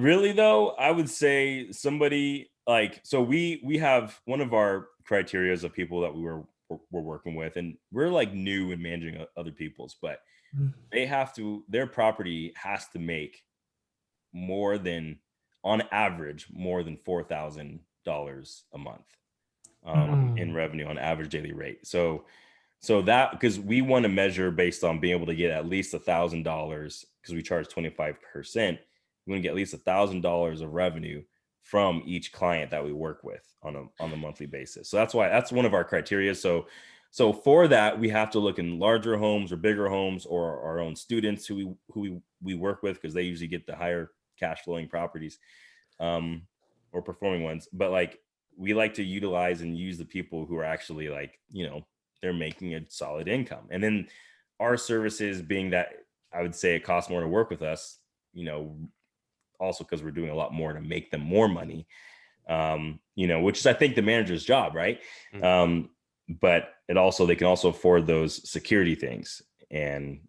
really though, I would say somebody like, so we have one of our criterias of people that we're working with, and we're like new in managing other people's, but their property has to make on average more than $4,000 a month in revenue on average daily rate. So that, because we want to measure based on being able to get at least $1,000, because we charge 25%. We want to get at least $1,000 of revenue from each client that we work with on a monthly basis. So that's one of our criteria. So for that, we have to look in larger homes or bigger homes, or our own students who we work with, because they usually get the higher cash flowing properties, or performing ones. But like we like to utilize and use the people who are actually like, they're making a solid income. And then our services, being that I would say it costs more to work with us, also because we're doing a lot more to make them more money, which is, I think, the manager's job, right? But they can also afford those security things, and,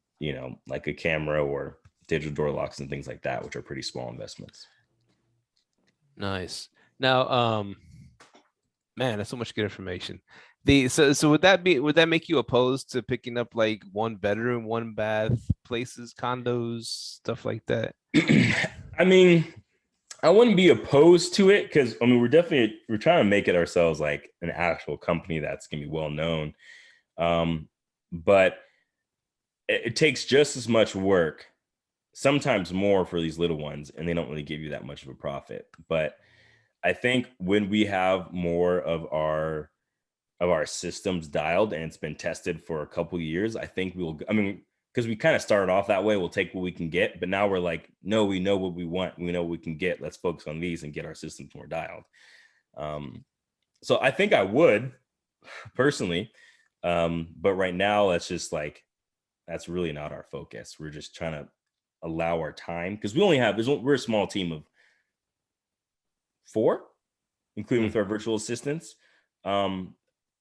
like a camera or digital door locks and things like that, which are pretty small investments. Nice. Now, man, that's so much good information. So would that make you opposed to picking up like 1 bedroom, 1 bath places, condos, stuff like that? I mean, I wouldn't be opposed to it, because we're trying to make it ourselves like an actual company that's gonna be well known. But it takes just as much work, sometimes more, for these little ones, and they don't really give you that much of a profit. But I think when we have more of our systems dialed and it's been tested for a couple of years, I think because we kind of started off that way, we'll take what we can get, but now we're like, no, we know what we want, we know what we can get, let's focus on these and get our systems more dialed. So I think I would personally, but right now that's really not our focus. We're just trying to allow our time, because we're a small team of 4, including with our virtual assistants.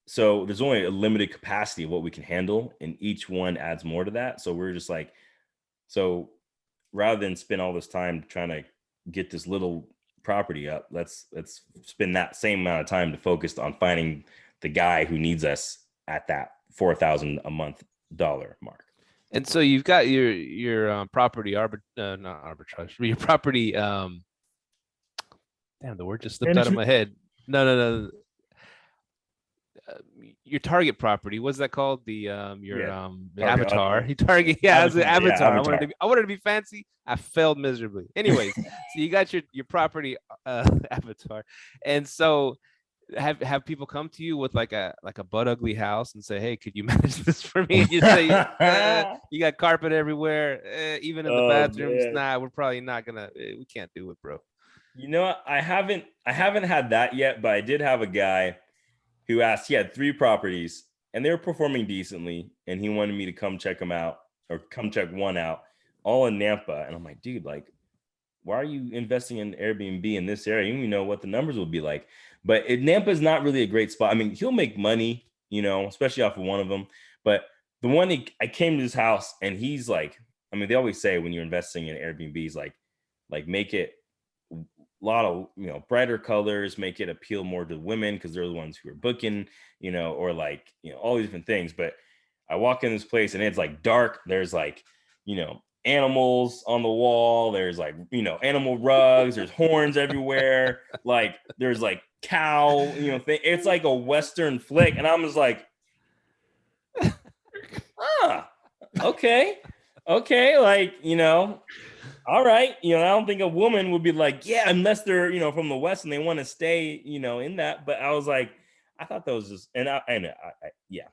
So there's only a limited capacity of what we can handle, and each one adds more to that. So we're just like, so rather than spend all this time trying to get this little property up, let's spend that same amount of time to focus on finding the guy who needs us at that $4,000 a month mark. And so you've got your property not arbitrage, your property. Damn, the word just slipped out of my head. No. Your target property, what's that called? The avatar. Your target, it's an avatar. Yeah, I wanted to be fancy. I failed miserably. Anyways, so you got your property avatar, and so have people come to you with like a butt ugly house and say, hey, could you manage this for me? And you say, you got carpet everywhere, even in the bathrooms. Man. Nah, we're probably not gonna. We can't do it, bro. I haven't had that yet, but I did have a guy who asked. He had 3 properties and they were performing decently, and he wanted me to come check them out, or come check one out, all in Nampa. And I'm like, dude, like, why are you investing in Airbnb in this area? You don't even know what the numbers will be like. But Nampa is not really a great spot. I mean, he'll make money especially off of one of them. But the one I came to this house and he's like, I mean, they always say when you're investing in Airbnbs, like make it a lot of, brighter colors, make it appeal more to women because they're the ones who are booking, or like, all these different things. But I walk in this place and it's like dark. There's like, animals on the wall. There's like, animal rugs. There's horns everywhere. Like there's like cow, it's like a Western flick. And I'm just like, okay. Like, all right. I don't think a woman would be like, yeah, unless they're, from the West and they want to stay, in that. But I was like, I thought that was just, yeah.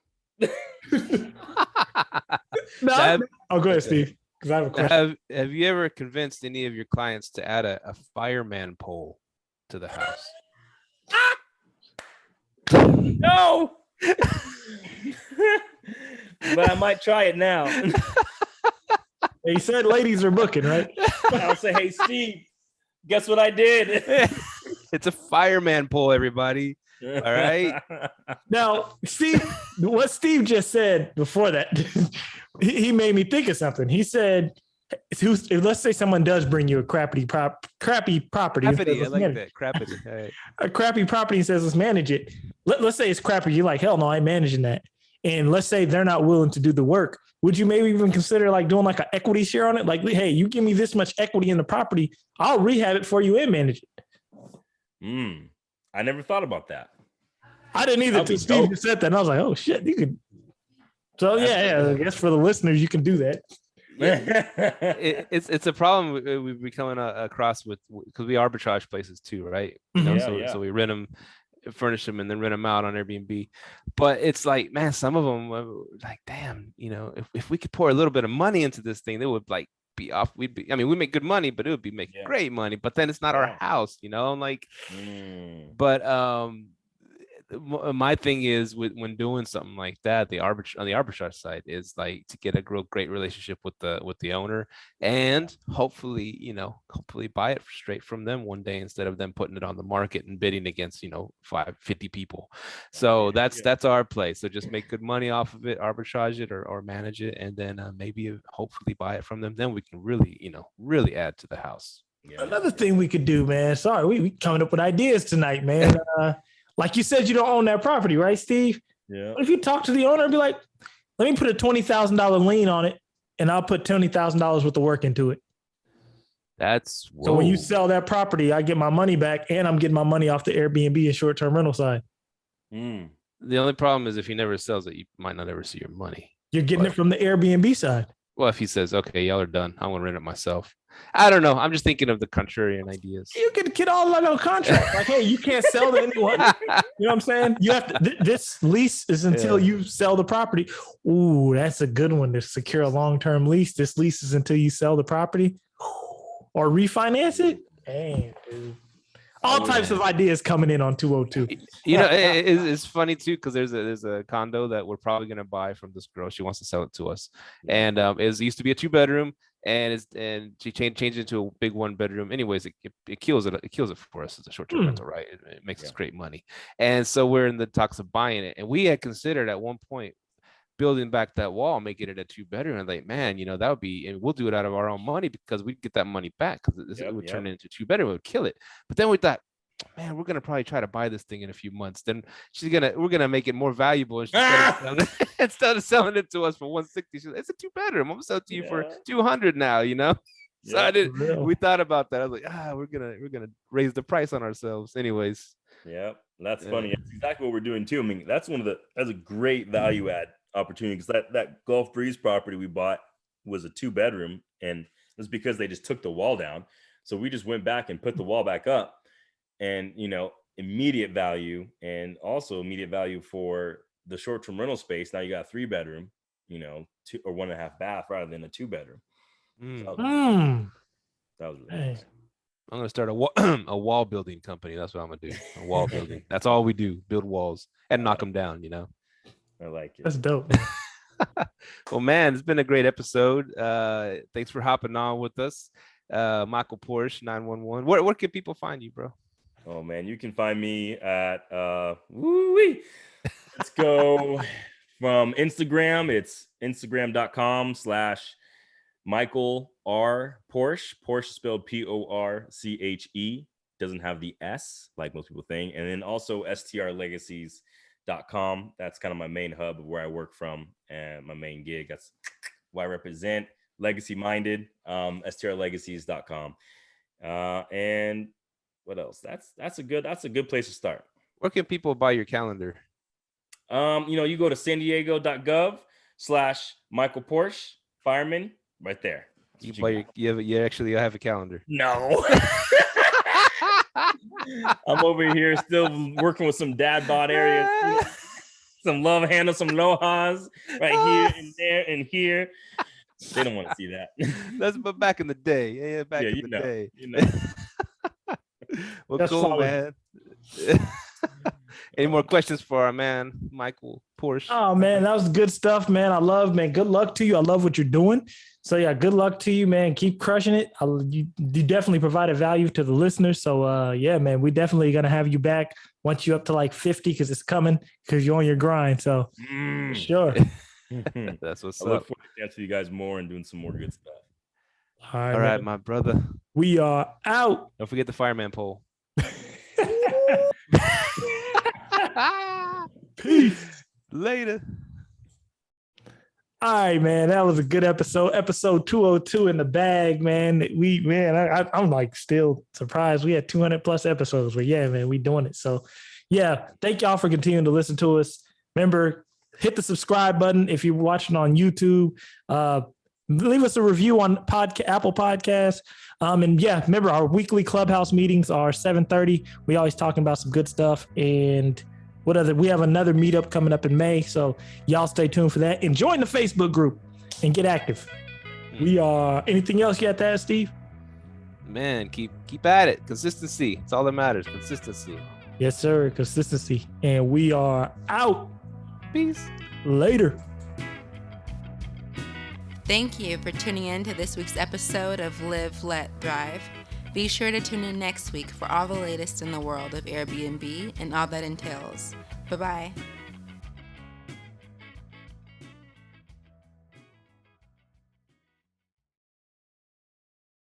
No, go ahead, Steve. Because I have a question. Have you ever convinced any of your clients to add a fireman pole to the house? No. But I might try it now. He said ladies are booking, right? I'll say, hey, Steve, guess what I did? It's a fireman pole, everybody. All right. Now, Steve, what Steve just said before that, he made me think of something. He said, let's say someone does bring you a crappy property. Crappity, I like that. Crappity. Right. A crappy property and says, let's manage it. Let's say it's crappy. You're like, hell no, I ain't managing that. And let's say they're not willing to do the work. Would you maybe even consider like doing like an equity share on it? Like, hey, you give me this much equity in the property, I'll rehab it for you and manage it. I never thought about that. I didn't either until Steve just said that. And I was like, oh shit, you could. So yeah, I guess for the listeners, you can do that. It's a problem we've been coming across with because we arbitrage places too, right? So we rent them, furnish them, and then rent them out on Airbnb. But it's like, man, some of them like, damn, if we could pour a little bit of money into this thing, they would like be off. We make good money, but it would be making great money. But then it's not our house, like. But my thing is when doing something like that, on the arbitrage side is like to get a great relationship with the owner and hopefully buy it straight from them one day instead of them putting it on the market and bidding against 50 people. So that's our play. So just make good money off of it, arbitrage it or manage it, and then maybe hopefully buy it from them. Then we can really add to the house. Another thing we could do, man. Sorry, we coming up with ideas tonight, man. Like you said, you don't own that property, right, Steve? Yeah. What if you talk to the owner and be like, let me put a $20,000 lien on it and I'll put $20,000 worth of work into it. So when you sell that property, I get my money back and I'm getting my money off the Airbnb and short-term rental side. The only problem is if he never sells it, you might not ever see your money. You're getting it from the Airbnb side. Well, if he says, okay, y'all are done, I'm going to rent it myself. I don't know. I'm just thinking of the contrarian ideas. You can get all that on contract. Like, hey, you can't sell to anyone. You know what I'm saying? You have to, this lease is until you sell the property. Ooh, that's a good one to secure a long-term lease. This lease is until you sell the property or refinance it. Dang, dude. All types of ideas coming in on 202. It's funny too because there's a condo that we're probably gonna buy from this girl. She wants to sell it to us, and it used to be a 2-bedroom, and she changed it into a big 1-bedroom. Anyways, it kills it. It kills it for us as a short-term rental, right? It makes us great money, and so we're in the talks of buying it, and we had considered at one point building back that wall, making it a 2-bedroom. And like, man, that would be, and we'll do it out of our own money because we'd get that money back because it would turn it into 2-bedroom. It would kill it. But then we thought, man, we're gonna probably try to buy this thing in a few months. Then we're gonna make it more valuable. And instead of selling it to us for 160, she's like, it's a 2-bedroom. I'm gonna sell it to you for 200 now. So we thought about that. I was like, we're gonna raise the price on ourselves. Anyways. Yeah, that's funny. That's exactly what we're doing too. I mean, that's a great value add opportunity because that Gulf Breeze property we bought was a 2-bedroom, and it's because they just took the wall down. So we just went back and put the wall back up, and immediate value, and also immediate value for the short-term rental space. Now you got a 3-bedroom, 2 or 1.5 bath rather than a 2-bedroom. So that was really nice. I'm gonna start a wall building company. That's what I'm gonna do. A wall building. That's all we do. Build walls and knock them down. I like it. That's dope. Well, man, it's been a great episode. Thanks for hopping on with us. Michael Porche 911. Where can people find you, bro? Oh man, you can find me at Let's go from Instagram. It's instagram.com/Michael R. Porche. Porche spelled Porche. Doesn't have the S like most people think. And then also strlegacies.com. That's kind of my main hub of where I work from and my main gig. That's what I represent. Legacy minded. strlegacies.com. And what else? That's a good place to start. Where can people buy your calendar? You go to sandiego.gov/Michael Porche fireman right there. You actually have a calendar. No. I'm over here still working with some dad bod areas, some love handles, some lohas right here and there and here. They don't want to see that. That's but back in the day. Yeah, back in the day. Well, That's cool, solid. man. Any more questions for our man, Michael Porche? Oh man, that was good stuff, man. I love, man. Good luck to you. I love what you're doing. So yeah, good luck to you, man. Keep crushing it. You definitely provided value to the listeners. So yeah, man, we definitely gonna have you back once you're up to like 50 because it's coming because you're on your grind. So sure. That's what's I up. look forward to answering you guys more and doing some more good stuff. All right, my brother. We are out. Don't forget the fireman pole. Peace. Later. All right, man. That was a good episode. Episode 202 in the bag, man. I'm like still surprised. We had 200 plus episodes, but yeah, man, we doing it. So yeah, thank y'all for continuing to listen to us. Remember, hit the subscribe button if you're watching on YouTube. Leave us a review on Apple Podcasts. And yeah, remember our weekly Clubhouse meetings are 7:30. We always talking about some good stuff. And we have another meetup coming up in May. So y'all stay tuned for that. And join the Facebook group and get active. We are, anything else you have to add, Steve? Man, keep at it. Consistency. It's all that matters. Consistency. Yes, sir. Consistency. And we are out. Peace. Later. Thank you for tuning in to this week's episode of Live, Let, Thrive. Be sure to tune in next week for all the latest in the world of Airbnb and all that entails. Bye-bye.